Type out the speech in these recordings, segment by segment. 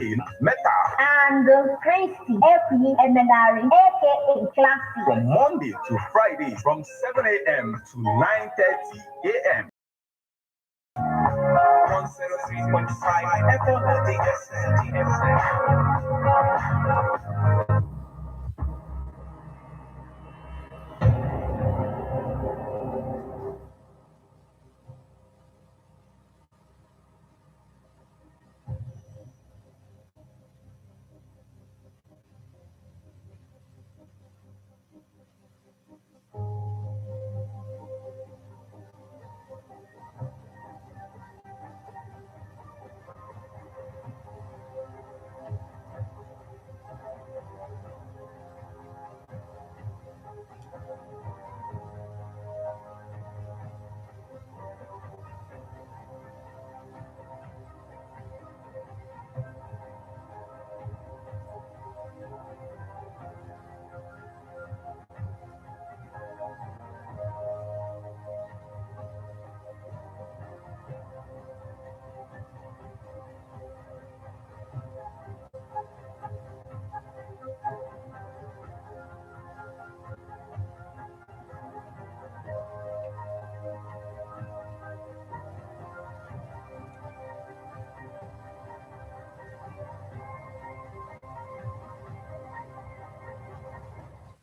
Meta and Christy Eminary, aka Classy. from Monday to Friday from 7 a.m. to 9:30 a.m. 103.5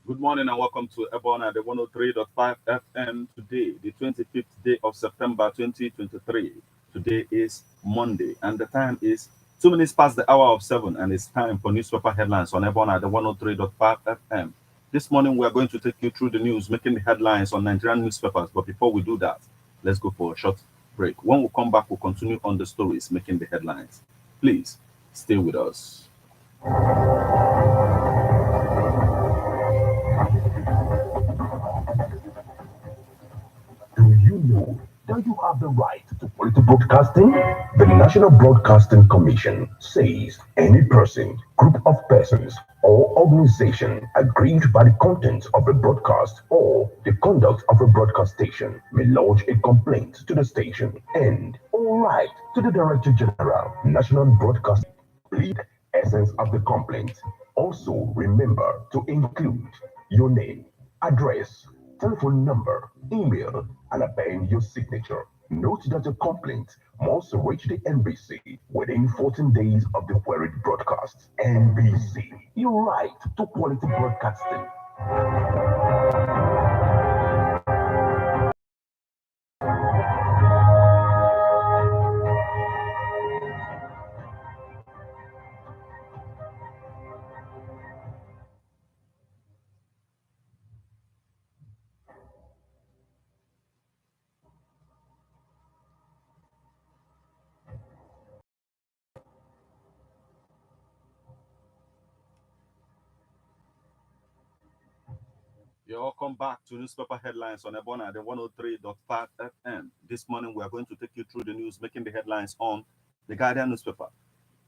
Good morning and welcome to Ebona, the 103.5 FM today, the 25th day of September 2023. Today is Monday and the time is 2 minutes past the hour of 7 and it's time for newspaper headlines on Ebona, the 103.5 FM. This morning we are going to take you through the news, making the headlines on Nigerian newspapers. But before we do that, let's go for a short break. When we come back, we'll continue on the stories making the headlines. Please stay with us. Do you know that you have the right to quality broadcasting? The National Broadcasting Commission says any person, group of persons, or organization aggrieved by the content of a broadcast or the conduct of a broadcast station may lodge a complaint to the station and all right to the Director General, National Broadcasting. Plead essence of the complaint. Also remember to include your name, address, telephone number, email, and append your signature. Note that your complaint must reach the NBC within 14 days of the queried broadcast. NBC, your right to quality broadcasting. You're welcome back to newspaper headlines on Ebona, the 103.5 FM. This morning, we are going to take you through the news making the headlines on the Guardian newspaper,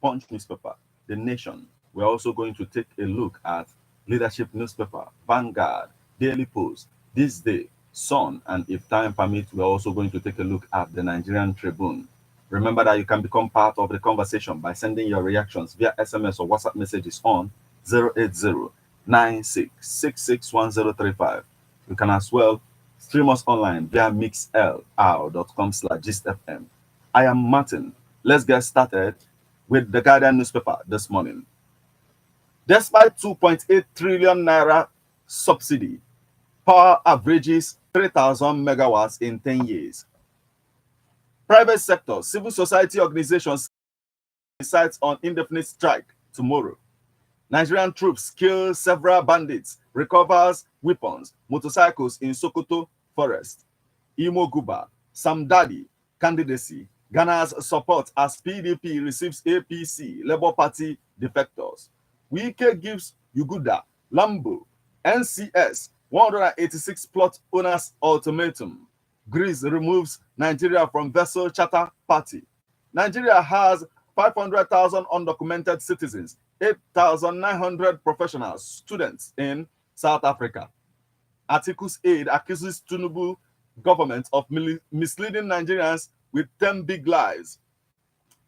Punch newspaper, The Nation. We're also going to take a look at Leadership newspaper, Vanguard, Daily Post, This Day, Sun, and if time permits, we're also going to take a look at the Nigerian Tribune. Remember that you can become part of the conversation by sending your reactions via SMS or WhatsApp messages on 080 96661035. You can as well stream us online via mixlr.com/gistfm. I am Martin. Let's get started with the Guardian newspaper this morning. Despite 2.8 trillion naira subsidy, power averages 3,000 megawatts in 10 years. Private sector, civil society organizations decide on indefinite strike tomorrow. Nigerian troops kill several bandits, recovers weapons, motorcycles in Sokoto forest. Imo Guba, Samdadi, candidacy. Ghana's support as PDP receives APC, Labour Party defectors. Wike gives Uguda, Lambo, NCS, 186 plot owners ultimatum. Greece removes Nigeria from vessel charter party. Nigeria has 500,000 undocumented citizens, 8,900 professionals, students in South Africa. Atiku's aide accuses Tinubu government of misleading Nigerians with 10 big lies.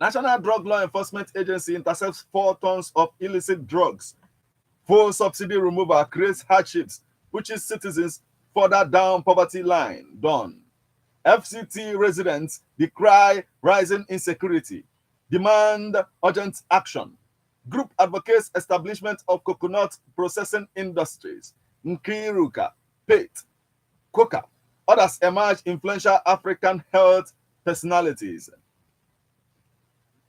National Drug Law Enforcement Agency intercepts 4 tons of illicit drugs. Full subsidy removal creates hardships, pushes citizens further down poverty line. Done. FCT residents decry rising insecurity, demand urgent action. Group advocates establishment of coconut processing industries. Nkiruka, Pate, Coca. Others emerge influential African health personalities.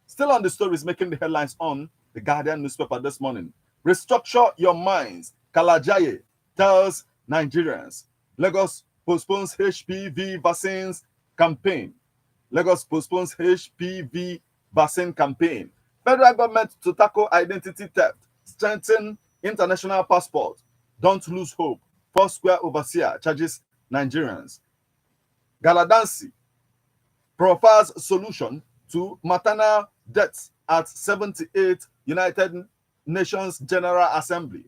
Still on the stories making the headlines on the Guardian newspaper this morning. Restructure your minds. Kalajaye tells Nigerians. Lagos postpones HPV vaccines campaign. Lagos postpones HPV vaccine campaign. Federal government to tackle identity theft. Strengthen international passport. Don't lose hope. Foursquare overseer charges Nigerians. Galadansi profiles solution to maternal deaths at 78 United Nations General Assembly.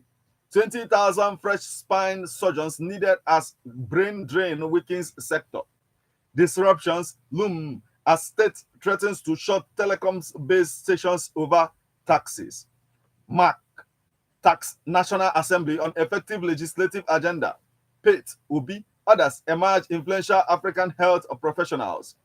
20,000 fresh spine surgeons needed as brain drain weakens sector. Disruptions loom as state threatens to shut telecoms base stations over taxes. Mark tax National Assembly on effective legislative agenda. Pate, Ubi, others emerge influential African health professionals.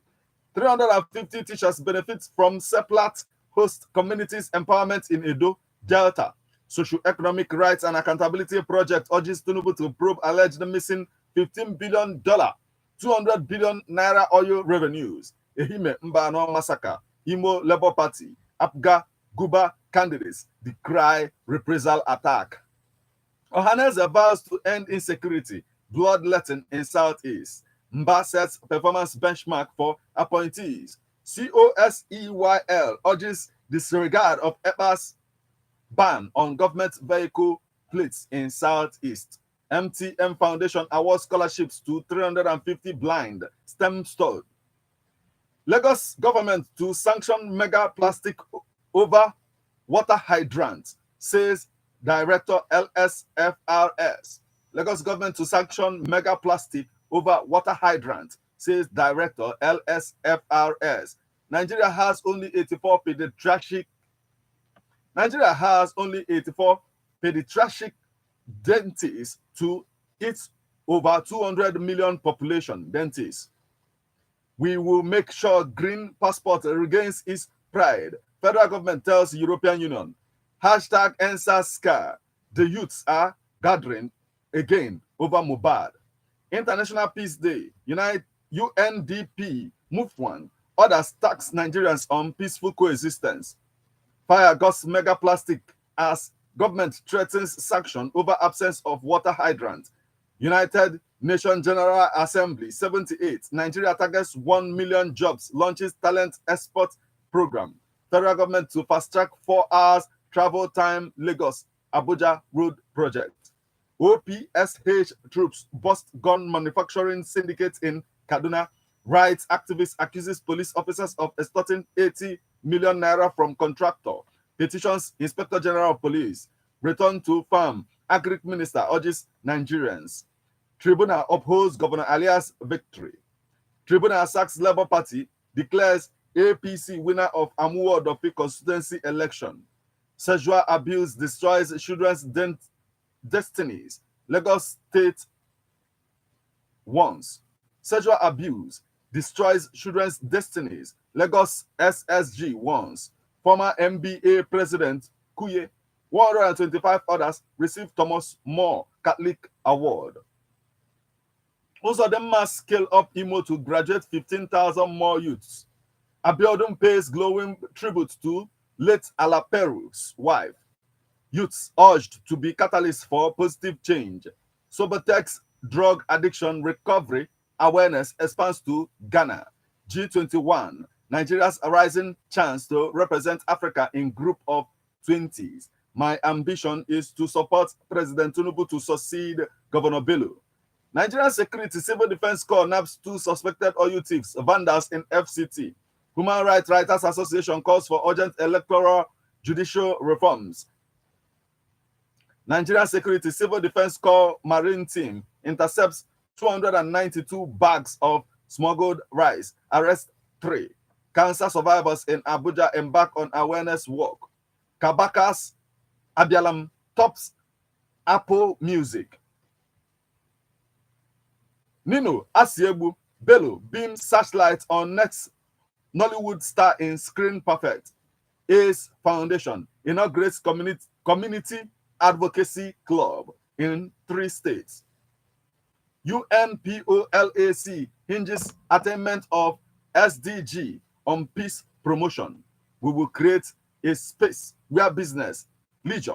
350 teachers benefit from CEPLAT host communities empowerment in Edo, Delta. Socio-economic rights and accountability project urges Tinubu to probe alleged missing $15 billion, 200 billion naira oil revenues. Ehime Mbano massacre. Imo Labour Party, Apga, Guba candidates decry reprisal attack. Ohaneze vows to end insecurity, bloodletting in Southeast. Mba sets performance benchmark for appointees. COSEYL urges disregard of EPA's ban on government vehicle plates in Southeast. MTM Foundation awards scholarships to 350 blind STEM students. Lagos government to sanction mega plastic over water hydrants, says Director LSFRS. Lagos government to sanction mega plastic over water hydrant, says Director LSFRS. Nigeria has only 84 pediatric dentists to its over 200 million population dentists. We will make sure green passport regains its pride. Federal government tells European Union. Hashtag #EndSARS. The youths are gathering again over Mubad. International Peace Day. UNDP MOVE1. Others tax Nigerians on peaceful coexistence. Fire Ghost mega plastic as government threatens sanction over absence of water hydrant. United Nations General Assembly 78. Nigeria targets 1 million jobs, launches talent export program. Federal government to fast track 4 hours travel time Lagos Abuja road project. OPSH troops bust gun manufacturing syndicate in Kaduna. Rights activist accuses police officers of extorting 80 million naira from contractor. Petitions Inspector General of Police. Return to farm. Agric Minister urges Nigerians. Tribunal upholds Governor Alia's victory. Tribunal sacks Labour Party, declares APC winner of Amuwo Dofi constituency election. Sexual abuse destroys children's destinies. Lagos State warns. Sexual abuse destroys children's destinies. Lagos SSG warns. Former MBA President Kuye, 125 others received Thomas More Catholic Award. Also, the mass scale up Imo to graduate 15,000 more youths. Abiodun pays glowing tribute to late Alaperu's wife. Youths urged to be catalysts for positive change. Sobertex drug addiction recovery awareness expands to Ghana. G21, Nigeria's rising chance to represent Africa in group of 20s. My ambition is to support President Tinubu to succeed Governor Bello. Nigerian Security Civil Defense Corps nabbed 2 suspected oil thieves, vandals in FCT. Human Rights Writers Association calls for urgent electoral judicial reforms. Nigerian Security Civil Defense Corps Marine Team intercepts 292 bags of smuggled rice, arrests 3. Cancer survivors in Abuja embark on awareness walk. Kabaka's Abialam tops Apple Music. Nino Asiebu Bello beams searchlight on next Nollywood star in Screen Perfect. Ace Foundation inaugurates community advocacy club in 3 states. UNPOLAC hinges attainment of SDG on peace promotion. We will create a space where business, leisure,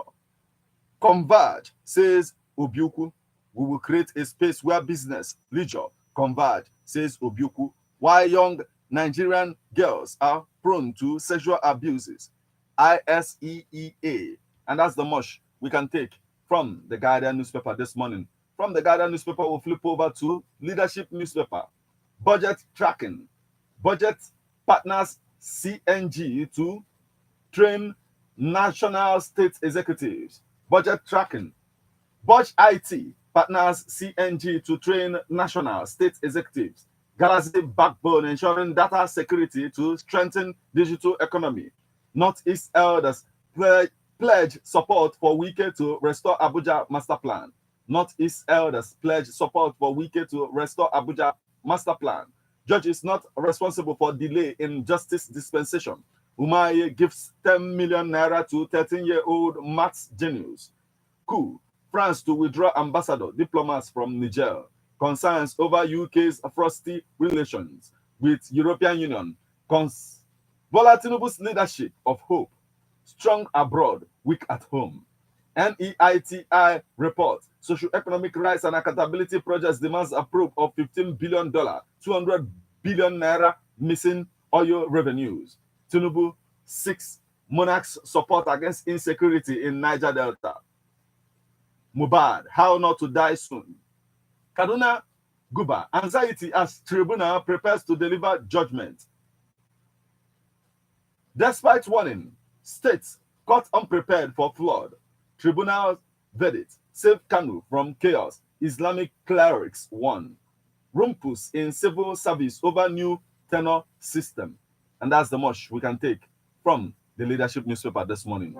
converge, says Obiuku. We will create a space where business, leisure, converge, says Obiuku. Why young Nigerian girls are prone to sexual abuses. ISEEA. And that's the much we can take from the Guardian newspaper this morning. From the Guardian newspaper, we'll flip over to Leadership newspaper. Budget tracking. Budget partners CNG to train national state executives. Budget tracking. Budge IT partners CNG to train national state executives. Galaxy backbone ensuring data security to strengthen digital economy. Northeast elders pledge support for Wike to restore Abuja master plan. Northeast elders pledge support for Wike to restore Abuja master plan. Judge is not responsible for delay in justice dispensation. Umaye gives 10 million naira to 13-year-old maths genius. Coup. France to withdraw ambassador diplomats from Niger. Concerns over UK's frosty relations with European Union. Bola Tinubu's leadership of hope. Strong abroad, weak at home. NEITI report. Socio-economic rights and accountability projects demands approve of $15 billion, 200 billion naira missing oil revenues. Tinubu 6 monarchs support against insecurity in Niger Delta. Mubad, how not to die soon. Kaduna Guba, anxiety as tribunal prepares to deliver judgment. Despite warning, states caught unprepared for flood. Tribunal verdict, save Kanu from chaos. Islamic clerics won. Rumpus in civil service over new tenure system. And that's the much we can take from the Leadership newspaper this morning.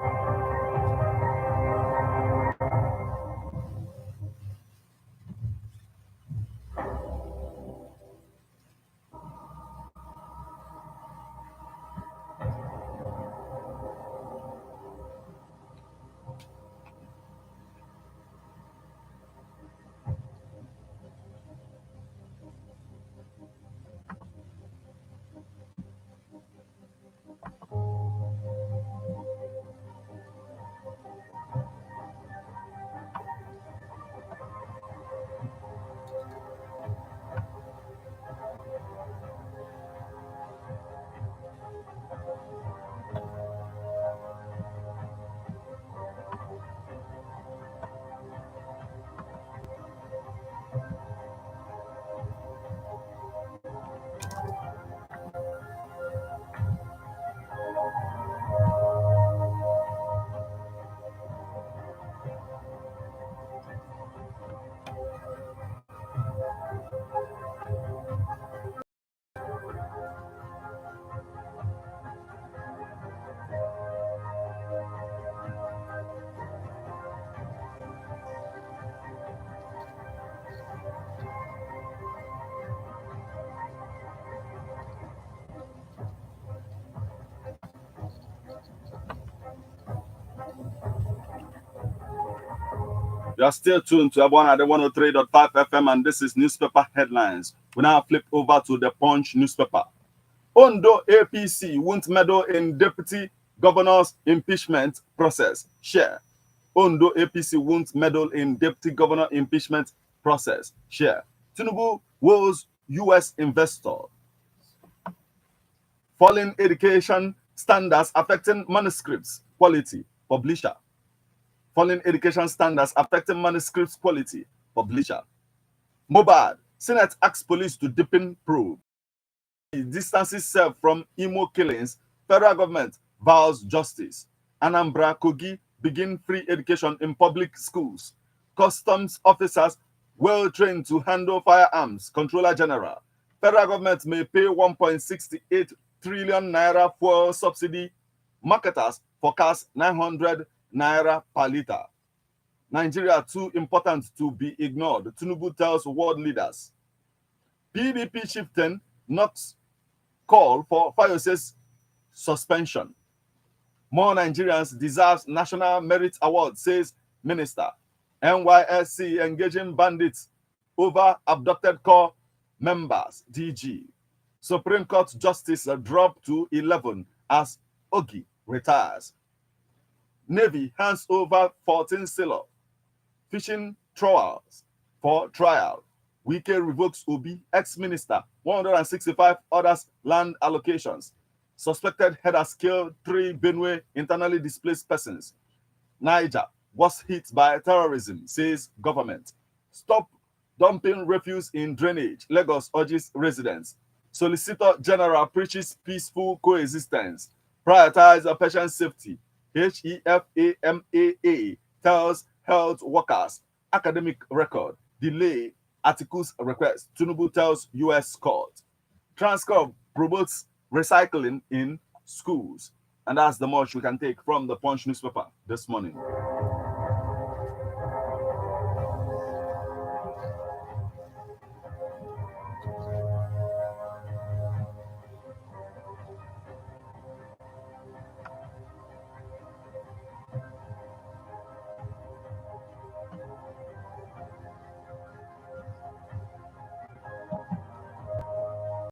You are still tuned to everyone at the 103.5 FM, and this is newspaper headlines. We now flip over to the Punch newspaper. Ondo APC won't meddle in deputy governor's impeachment process. Share. Ondo APC won't meddle in deputy governor impeachment process. Share. Tinubu woes U.S. investor. Falling education standards affecting manuscripts quality. Publisher. Falling education standards affecting manuscripts quality. Publisher. Mobad. Senate asks police to deepen probe. Distances served from Imo killings. Federal government vows justice. Anambra Kogi begin free education in public schools. Customs officers well trained to handle firearms. Controller General. Federal government may pay 1.68 trillion naira fuel subsidy. Marketers forecast 900 naira per litre. Nigeria too important to be ignored, Tinubu tells world leaders. PDP chieftain knocks call for Fayose's suspension. More Nigerians deserve National Merit Award, says Minister. NYSC engaging bandits over abducted corps members, DG. Supreme Court Justice dropped to 11 as Ogi retires. Navy hands over 14 sailor fishing trawlers for trial. Wike revokes Obi, ex-minister, 165 others land allocations. Suspected headers killed 3 Benue internally displaced persons. Niger was hit by terrorism, says government. Stop dumping refuse in drainage, Lagos urges residents. Solicitor General preaches peaceful coexistence. Prioritize patient safety. HEFAMAA tells health workers. Academic record. Delay articles request. Tinubu tells U.S. court. Transcorp promotes recycling in schools. And that's the much we can take from the Punch newspaper this morning.